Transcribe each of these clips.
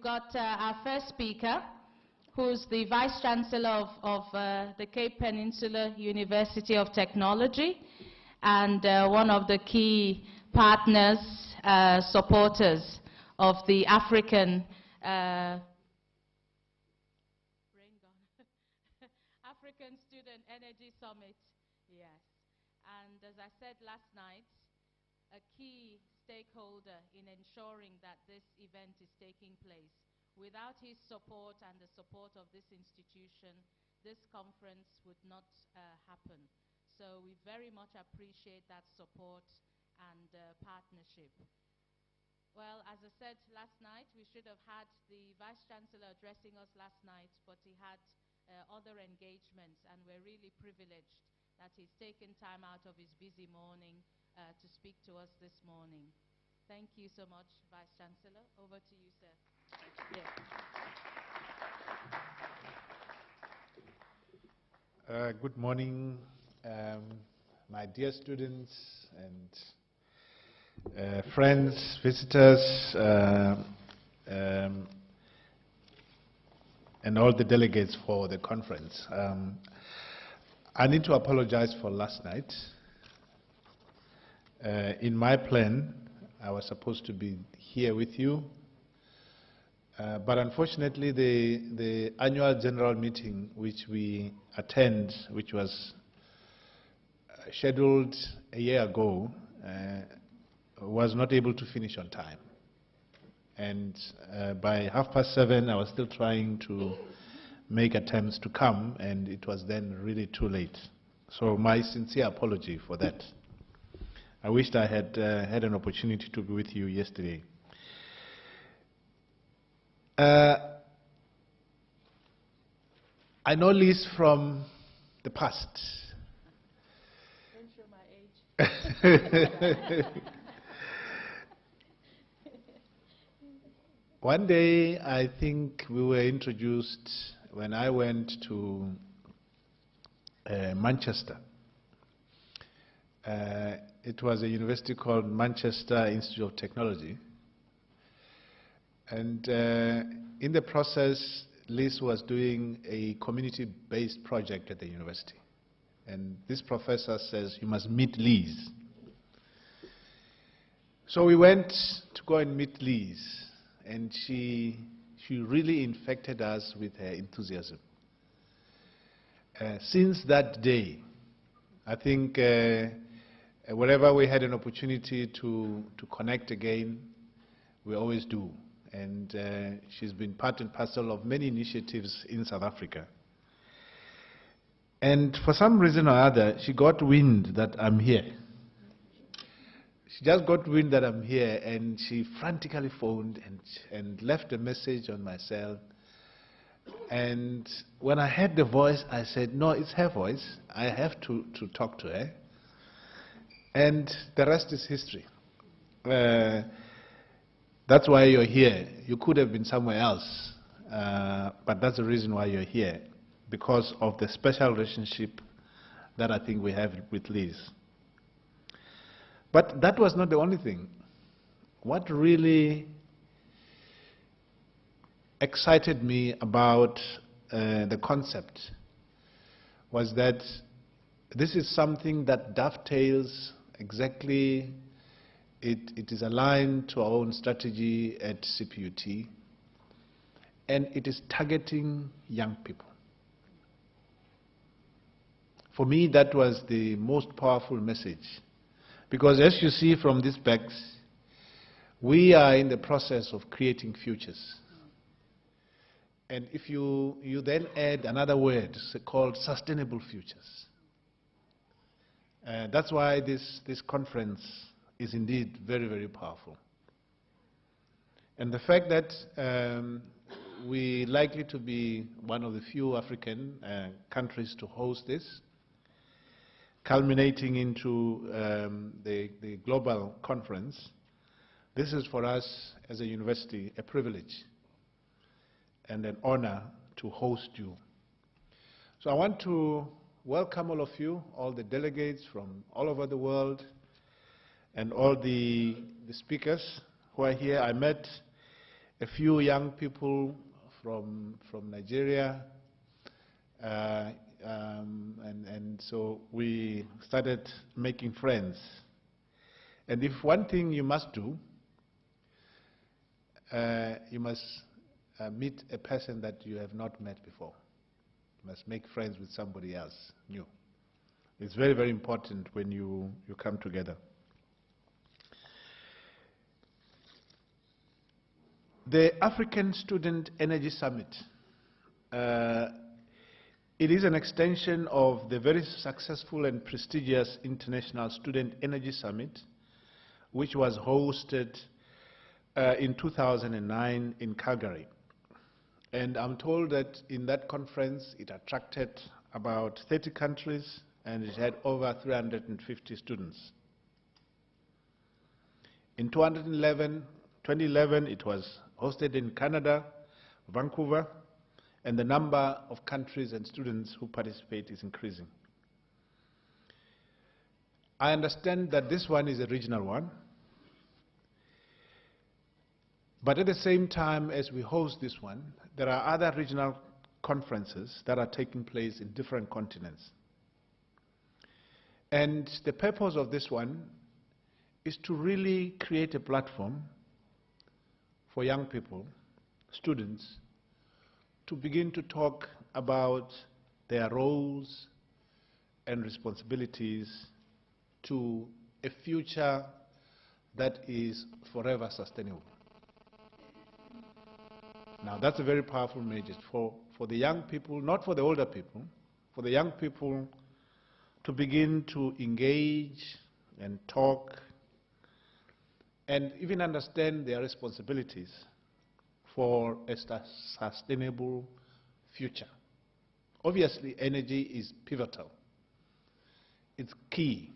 got our first speaker, who's the Vice Chancellor of the Cape Peninsula University of Technology, and one of the key partners, supporters of the African African Student Energy Summit. Yes. And as I said last night, a key stakeholder in ensuring that this event is taking place. Without his support and the support of this institution, this conference would not happen. So we very much appreciate that support and partnership. Well, as I said last night, we should have had the Vice Chancellor addressing us last night, but he had other engagements, and we're really privileged that he's taken time out of his busy morning to speak to us this morning. Thank you so much, Vice Chancellor. Over to you, sir. Yeah. Good morning, my dear students and friends, visitors, and all the delegates for the conference. I need to apologize for last night. In my plan, I was supposed to be here with you, but unfortunately the annual general meeting which we attend, which was scheduled a year ago, was not able to finish on time. And by 7:30, I was still trying to make attempts to come, and it was then really too late. So my sincere apology for that. I wished I had had an opportunity to be with you yesterday. I know Liz from the past. Don't show my age. One day, I think we were introduced when I went to Manchester. It was a university called Manchester Institute of Technology. And in the process, Liz was doing a community-based project at the university. And this professor says, you must meet Liz. So we went to go and meet Liz, and she really infected us with her enthusiasm. Since that day, I think wherever we had an opportunity to connect again, we always do. And she's been part and parcel of many initiatives in South Africa. And for some reason or other, she got wind that I'm here. She just got wind that I'm here, and she frantically phoned and left a message on my cell. And when I heard the voice, I said, no, it's her voice. I have to talk to her. And the rest is history. That's why you're here. You could have been somewhere else, but that's the reason why you're here, because of the special relationship that I think we have with Liz. But that was not the only thing. What really excited me about the concept was that this is something that dovetails exactly. It is aligned to our own strategy at CPUT, and it is targeting young people. For me, that was the most powerful message, because as you see from these bags, we are in the process of creating futures. And if you then add another word called sustainable futures, that's why this conference is indeed very, very powerful. And the fact that we're likely to be one of the few African countries to host this, culminating into the global conference, this is for us as a university a privilege and an honor to host you. So I want to welcome all of you, all the delegates from all over the world, and all the speakers who are here. I met a few young people from Nigeria, and so we started making friends. And if one thing you must do, you must meet a person that you have not met before. You must make friends with somebody else new. It's very, very important when you come together. The African Student Energy Summit, it is an extension of the very successful and prestigious International Student Energy Summit, which was hosted in 2009 in Calgary. And I'm told that in that conference it attracted about 30 countries and it had over 350 students. In 2011 it was hosted in Canada, Vancouver, and the number of countries and students who participate is increasing. I understand that this one is a regional one, but at the same time as we host this one, there are other regional conferences that are taking place in different continents. And the purpose of this one is to really create a platform for young people, students, to begin to talk about their roles and responsibilities to a future that is forever sustainable. Now that's a very powerful message for the young people, not for the older people, for the young people to begin to engage and talk and even understand their responsibilities for a sustainable future. Obviously, energy is pivotal. It's key.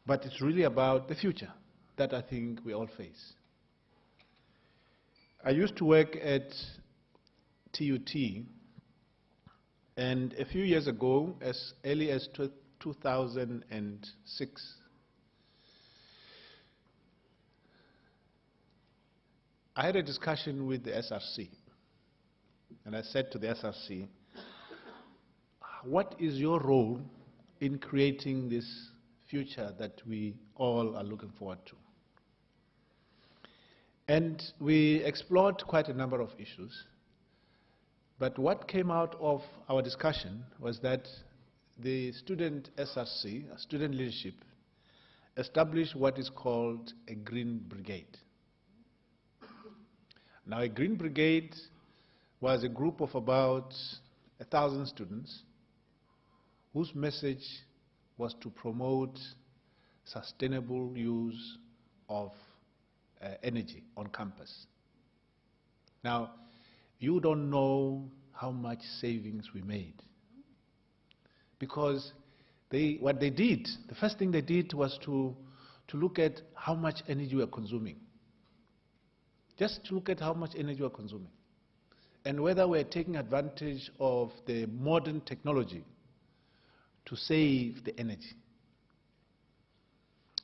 But it's really about the future that I think we all face. I used to work at TUT, and a few years ago, as early as 2006, I had a discussion with the SRC, and I said to the SRC, what is your role in creating this future that we all are looking forward to? And we explored quite a number of issues, but what came out of our discussion was that the student SRC, student leadership, established what is called a Green Brigade. Now, a Green Brigade was a group of about 1,000 students whose message was to promote sustainable use of energy on campus. Now, you don't know how much savings we made, because what they did, the first thing they did was to look at how much energy we are consuming. Just to look at how much energy we are consuming and whether we are taking advantage of the modern technology to save the energy.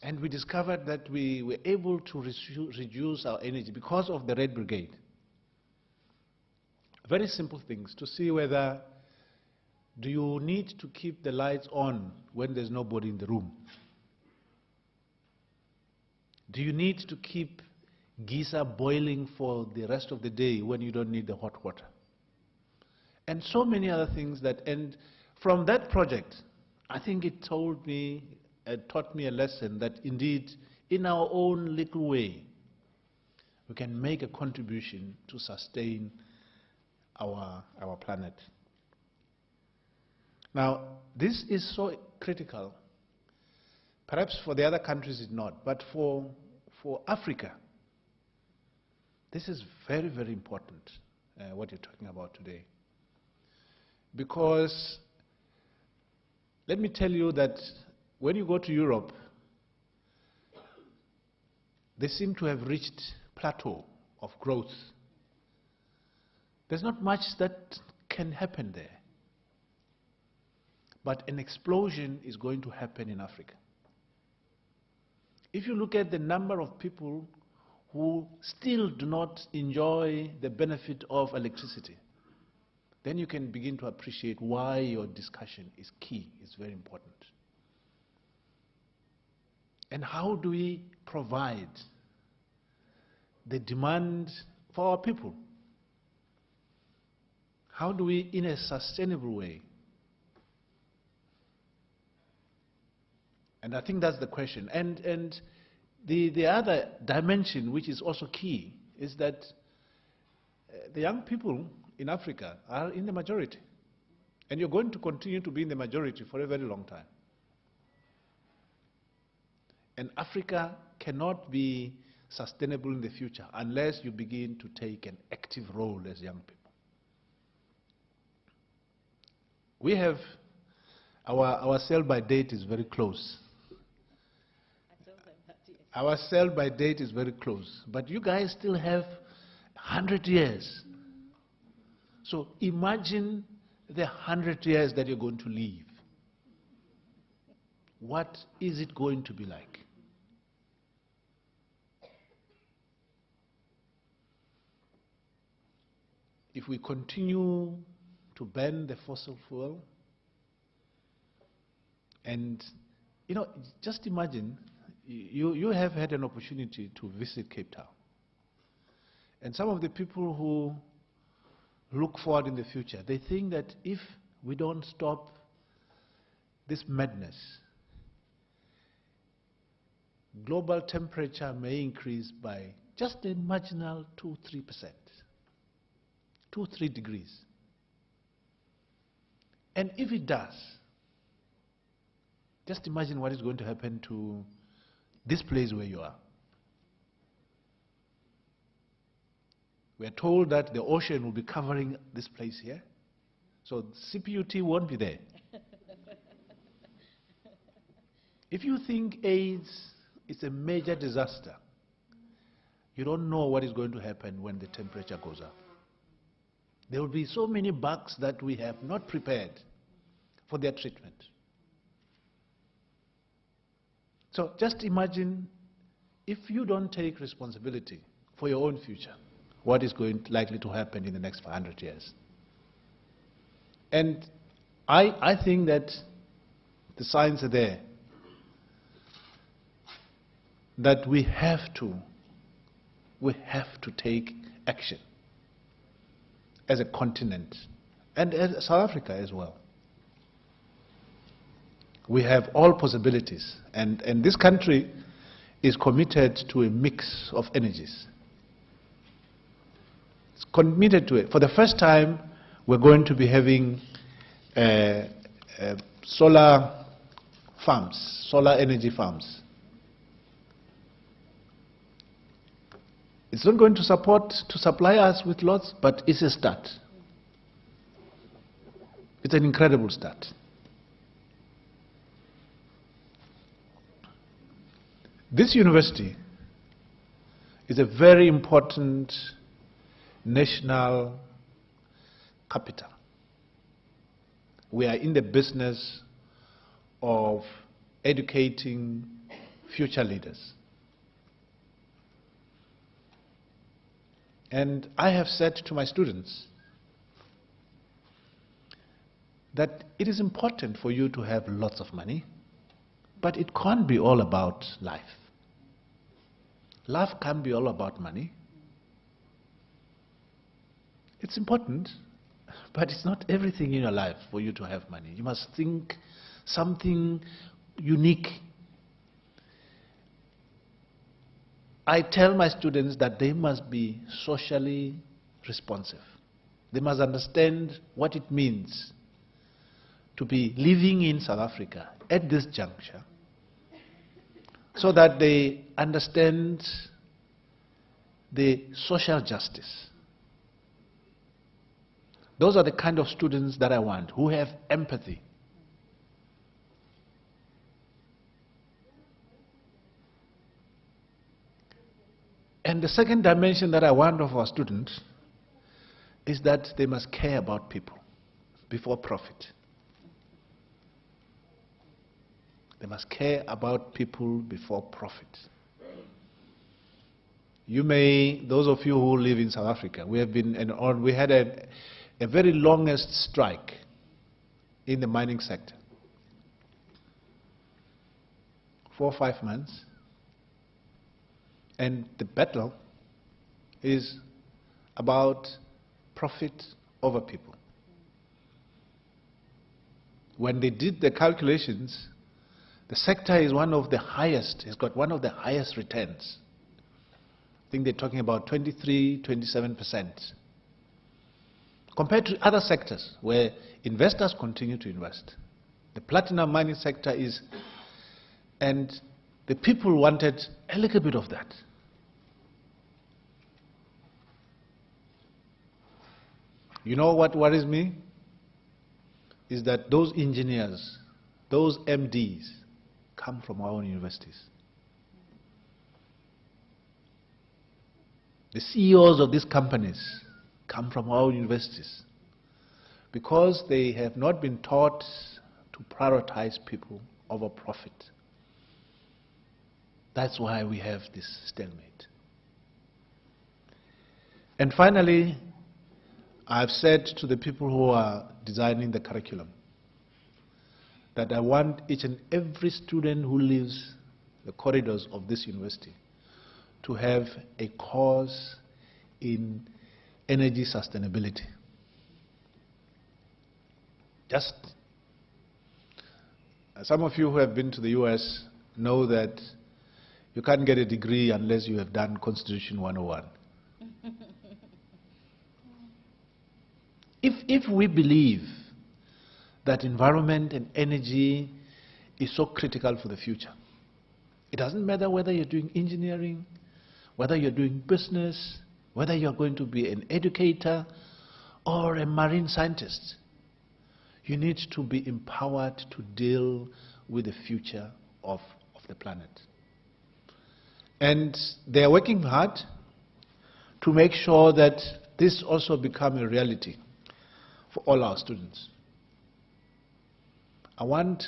And we discovered that we were able to reduce our energy because of the Red Brigade. Very simple things to see whether do you need to keep the lights on when there's nobody in the room? Do you need to keep geyser boiling for the rest of the day when you don't need the hot water? And so many other things that, and from that project, I think it taught me a lesson that indeed, in our own little way, we can make a contribution to sustain our planet. Now, this is so critical. Perhaps for the other countries it's not, but for Africa, this is very, very important, what you're talking about today. Because let me tell you that when you go to Europe, they seem to have reached plateau of growth. There's not much that can happen there. But an explosion is going to happen in Africa. If you look at the number of people who still do not enjoy the benefit of electricity, then you can begin to appreciate why your discussion is key, is very important. And how do we provide the demand for our people? How do we, in a sustainable way? And I think that's the question. And the other dimension, which is also key, is that the young people in Africa are in the majority. And you're going to continue to be in the majority for a very long time. And Africa cannot be sustainable in the future unless you begin to take an active role as young people. We have, our sell-by date is very close. I told them that, yes. Our sell-by date is very close. But you guys still have 100 years. So imagine the 100 years that you're going to live. What is it going to be like? If we continue to burn the fossil fuel, and just imagine, you have had an opportunity to visit Cape Town. And some of the people who look forward in the future, they think that if we don't stop this madness, global temperature may increase by just a marginal 2-3%, 2-3 degrees. And if it does, just imagine what is going to happen to this place where you are. We are told that the ocean will be covering this place here, so CPUT won't be there. If you think AIDS is a major disaster, you don't know what is going to happen when the temperature goes up. There will be so many bugs that we have not prepared for their treatment. So just imagine if you don't take responsibility for your own future, what is likely to happen in the next 500 years. And I think that the signs are there, that we have to take action as a continent, and as South Africa as well. We have all possibilities, and this country is committed to a mix of energies. It's committed to it. For the first time, we're going to be having solar farms, solar energy farms. It's not going to supply us with lots, but it's a start. It's an incredible start. This university is a very important national capital. We are in the business of educating future leaders. And I have said to my students that it is important for you to have lots of money, but it can't be all about life. Life can't be all about money. It's important, but it's not everything in your life for you to have money. You must think something unique. I tell my students that they must be socially responsive. They must understand what it means to be living in South Africa at this juncture, so that they understand the social justice. Those are the kind of students that I want, who have empathy. And the second dimension that I want of our students is that they must care about people before profit. They must care about people before profit. those of you who live in South Africa, we had a very longest strike in the mining sector. 4 or 5 months. And the battle is about profit over people. When they did the calculations, the sector is one of the highest, it's got one of the highest returns. I think they're talking about 23, 27%. Compared to other sectors where investors continue to invest. The platinum mining sector is, and the people wanted a little bit of that. You know what worries me? Is that those engineers, those MDs, come from our own universities. The CEOs of these companies come from our own universities because they have not been taught to prioritize people over profit. That's why we have this stalemate. And finally, I've said to the people who are designing the curriculum that I want each and every student who leaves the corridors of this university to have a course in energy sustainability. Just, some of you who have been to the US know that you can't get a degree unless you have done Constitution 101. If we believe that environment and energy is so critical for the future, it doesn't matter whether you're doing engineering, whether you're doing business, whether you're going to be an educator or a marine scientist, you need to be empowered to deal with the future of the planet. And they are working hard to make sure that this also becomes a reality for all our students. I want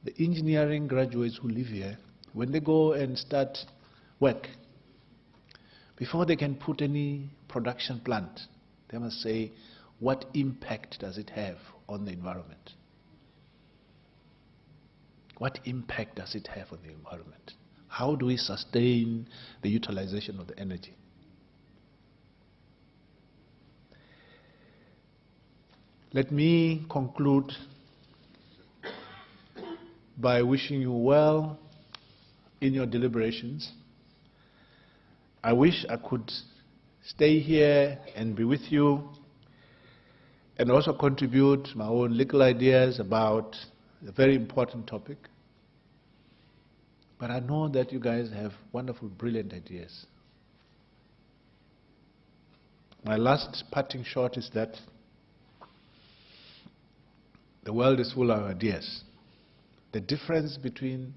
the engineering graduates who live here, when they go and start work, before they can put any production plant, they must say, what impact does it have on the environment? What impact does it have on the environment? How do we sustain the utilization of the energy? Let me conclude by wishing you well in your deliberations. I wish I could stay here and be with you and also contribute my own little ideas about a very important topic. But I know that you guys have wonderful, brilliant ideas. My last parting shot is that the world is full of ideas. The difference between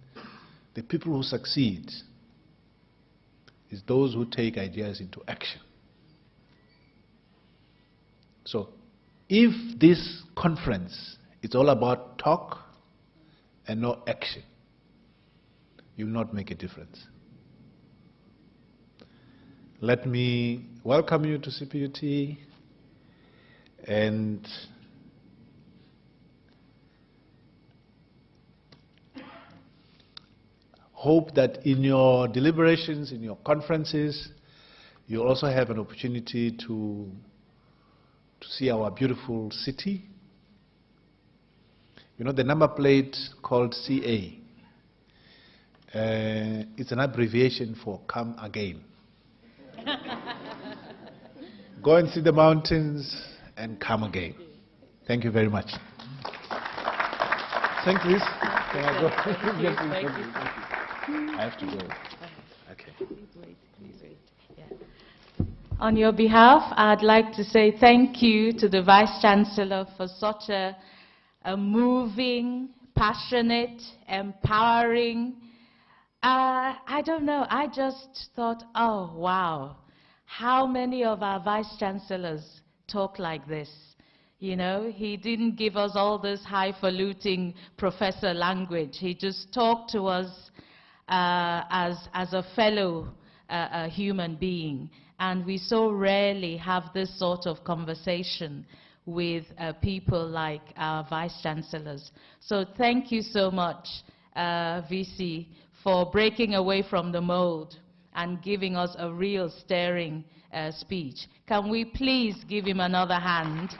the people who succeed is those who take ideas into action. So, if this conference is all about talk and no action, you will not make a difference. Let me welcome you to CPUT and hope that in your deliberations, in your conferences, you also have an opportunity to see our beautiful city. You know, the number plate called CA, it's an abbreviation for come again. Go and see the mountains and come again. Thank you very much. Thank you. Can I go? Yes, please. Thank you. I have to go. Okay. Please wait. Yeah. On your behalf, I'd like to say thank you to the Vice-Chancellor for such a moving, passionate, empowering, I don't know, I just thought, oh, wow, how many of our Vice-Chancellors talk like this? You know, he didn't give us all this highfalutin professor language. He just talked to us as a fellow a human being. And we so rarely have this sort of conversation with people like our Vice Chancellors. So thank you so much, VC, for breaking away from the mold and giving us a real stirring speech. Can we please give him another hand?